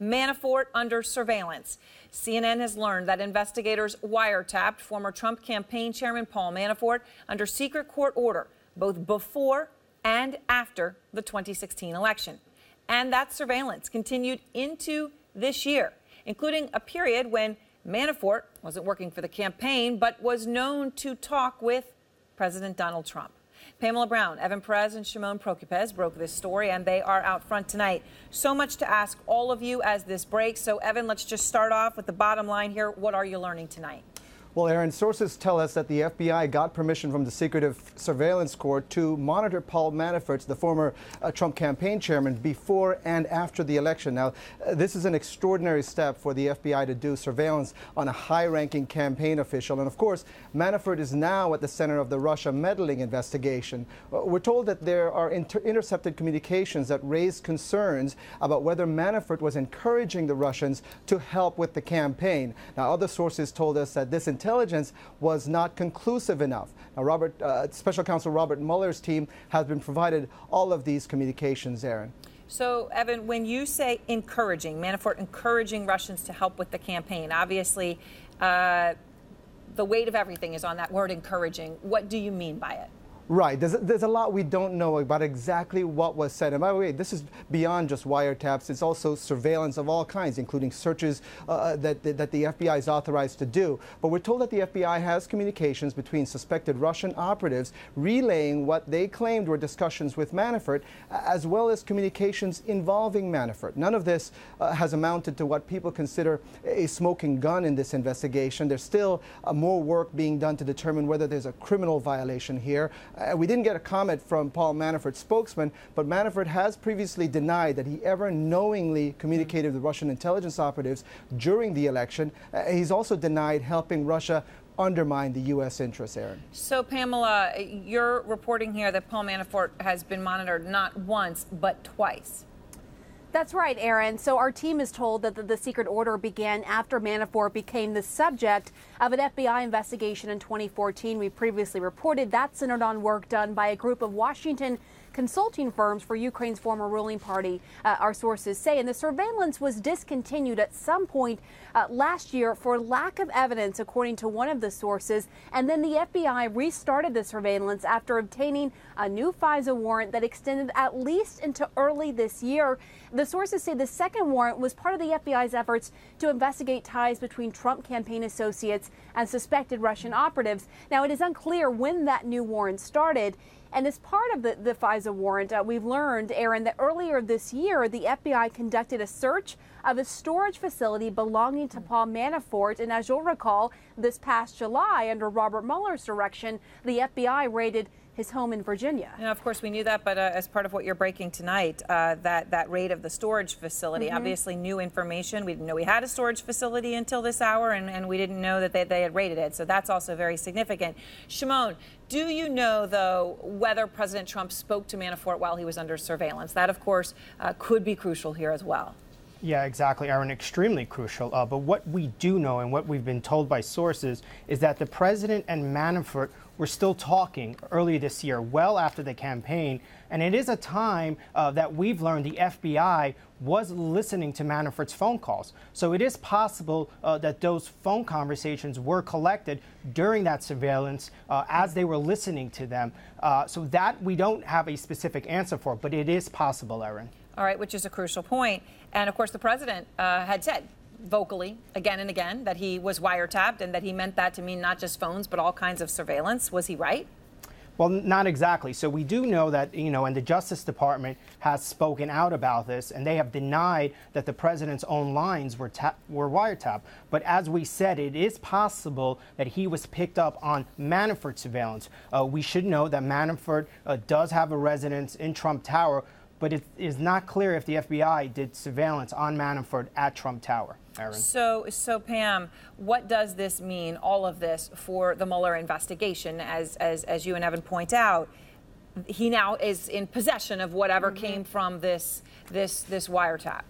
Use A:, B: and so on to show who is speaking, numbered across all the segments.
A: Manafort under surveillance. CNN has learned that investigators wiretapped former Trump campaign chairman Paul Manafort under secret court order, both before and after the 2016 election. And that surveillance continued into this year, including a period when Manafort wasn't working for the campaign, but was known to talk with President Donald Trump. Pamela Brown, Evan Perez, and Shimon Prokupecz broke this story, and they are out front tonight. So much to ask all of you as this breaks. So, Evan, let's just start off with the bottom line here. What are you learning tonight?
B: Well, Aaron, sources tell us that the FBI got permission from the Secretive Surveillance Court to monitor Paul Manafort, the former Trump campaign chairman, before and after the election. Now, this is an extraordinary step for the FBI to do surveillance on a high-ranking campaign official. And, of course, Manafort is now at the center of the Russia meddling investigation. We're told that there are intercepted communications that raise concerns about whether Manafort was encouraging the Russians to help with the campaign. Now, other sources told us that this intelligence was not conclusive enough. Now, Special Counsel Robert Mueller's team has been provided all of these communications, Aaron.
A: So, Evan, when you say encouraging, Manafort encouraging Russians to help with the campaign, obviously the weight of everything is on that word encouraging. What do you mean by it?
B: Right. There's a lot we don't know about exactly what was said. And by the way, this is beyond just wiretaps. It's also surveillance of all kinds, including searches that the FBI is authorized to do. But we're told that the FBI has communications between suspected Russian operatives relaying what they claimed were discussions with Manafort, as well as communications involving Manafort. None of this has amounted to what people consider a smoking gun in this investigation. There's still more work being done to determine whether there's a criminal violation here. We didn't get a comment from Paul Manafort's spokesman, but Manafort has previously denied that he ever knowingly communicated with Russian intelligence operatives during the election. He's also denied helping Russia undermine the U.S. interests, Aaron. So,
A: Pamela, you're reporting here that Paul Manafort has been monitored not once, but twice.
C: That's right, Aaron. So our team is told that the secret order began after Manafort became the subject of an FBI investigation in 2014. We previously reported that centered on work done by a group of Washington consulting firms for Ukraine's former ruling party, our sources say. And the surveillance was discontinued at some point last year for lack of evidence, according to one of the sources. And then the FBI restarted the surveillance after obtaining a new FISA warrant that extended at least into early this year. The sources say the second warrant was part of the FBI's efforts to investigate ties between Trump campaign associates and suspected Russian operatives. Now, it is unclear when that new warrant started. And as part of the FISA warrant, we've learned, Aaron, that earlier this year, the FBI conducted a search of a storage facility belonging to Paul Manafort. And as you'll recall, this past July, under Robert Mueller's direction, the FBI raided his home in Virginia.
A: And of course, we knew that, but as part of what you're breaking tonight, that raid of the storage facility, obviously new information. We didn't know we had a storage facility until this hour, and we didn't know that they had raided it. So that's also very significant. Shimon, do you know, though, whether President Trump spoke to Manafort while he was under surveillance? That, of course, could be crucial here as well.
D: Yeah, exactly, Aaron, extremely crucial. But what we do know and what we've been told by sources is that the president and Manafort were still talking early this year, well after the campaign. And it is a time that we've learned the FBI was listening to Manafort's phone calls. So it is possible that those phone conversations were collected during that surveillance as they were listening to them. So that we don't have a specific answer for, but it is possible, Aaron.
A: All right, which is a crucial point. And of course, the president had said vocally again and again that he was wiretapped and that he meant that to mean not just phones, but all kinds of surveillance. Was he right?
D: Well, not exactly. So we do know that, and the Justice Department has spoken out about this, and they have denied that the president's own lines were wiretapped. But as we said, it is possible that he was picked up on Manafort surveillance. We should know that Manafort does have a residence in Trump Tower, but it is not clear if the FBI did surveillance on Manafort at Trump Tower. Aaron.
A: So Pam, what does this mean, all of this, for the Mueller investigation? As you and Evan point out, he now is in possession of whatever came from this wiretap.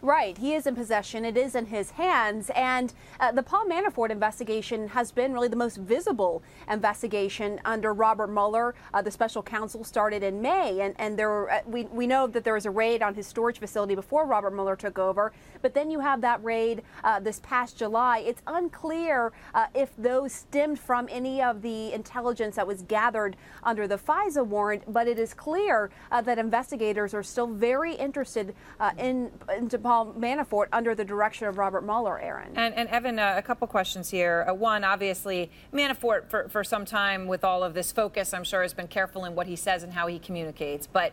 C: Right. He is in possession. It is in his hands. And the Paul Manafort investigation has been really the most visible investigation under Robert Mueller. The special counsel started in May, and we know that there was a raid on his storage facility before Robert Mueller took over. But then you have that raid this past July. It's unclear if those stemmed from any of the intelligence that was gathered under the FISA warrant, but it is clear that investigators are still very interested into Paul Manafort under the direction of Robert Mueller, Aaron.
A: And Evan, a couple questions here. One, obviously, Manafort for some time with all of this focus, I'm sure, has been careful in what he says and how he communicates. But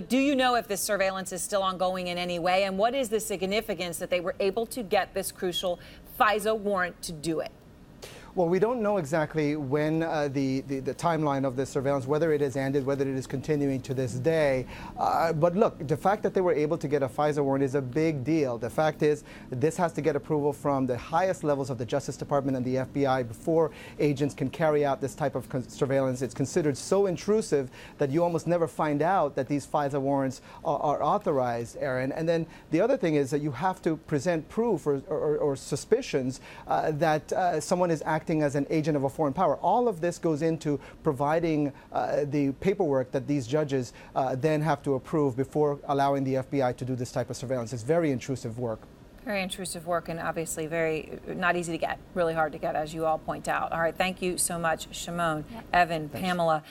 A: do you know if this surveillance is still ongoing in any way? And what is the significance that they were able to get this crucial FISA warrant to do it?
B: Well, we don't know exactly when the timeline of this surveillance, whether it has ended, whether it is continuing to this day. But look, the fact that they were able to get a FISA warrant is a big deal. The fact is, this has to get approval from the highest levels of the Justice Department and the FBI before agents can carry out this type of surveillance. It's considered so intrusive that you almost never find out that these FISA warrants are authorized, Aaron. And then the other thing is that you have to present proof or suspicions that someone is acting as an agent of a foreign power. All of this goes into providing the paperwork that these judges then have to approve before allowing the FBI to do this type of surveillance. It's very intrusive work.
A: Very intrusive work, and obviously very not easy to get, really hard to get, as you all point out. All right, thank you so much, Shimon, Evan, Pamela.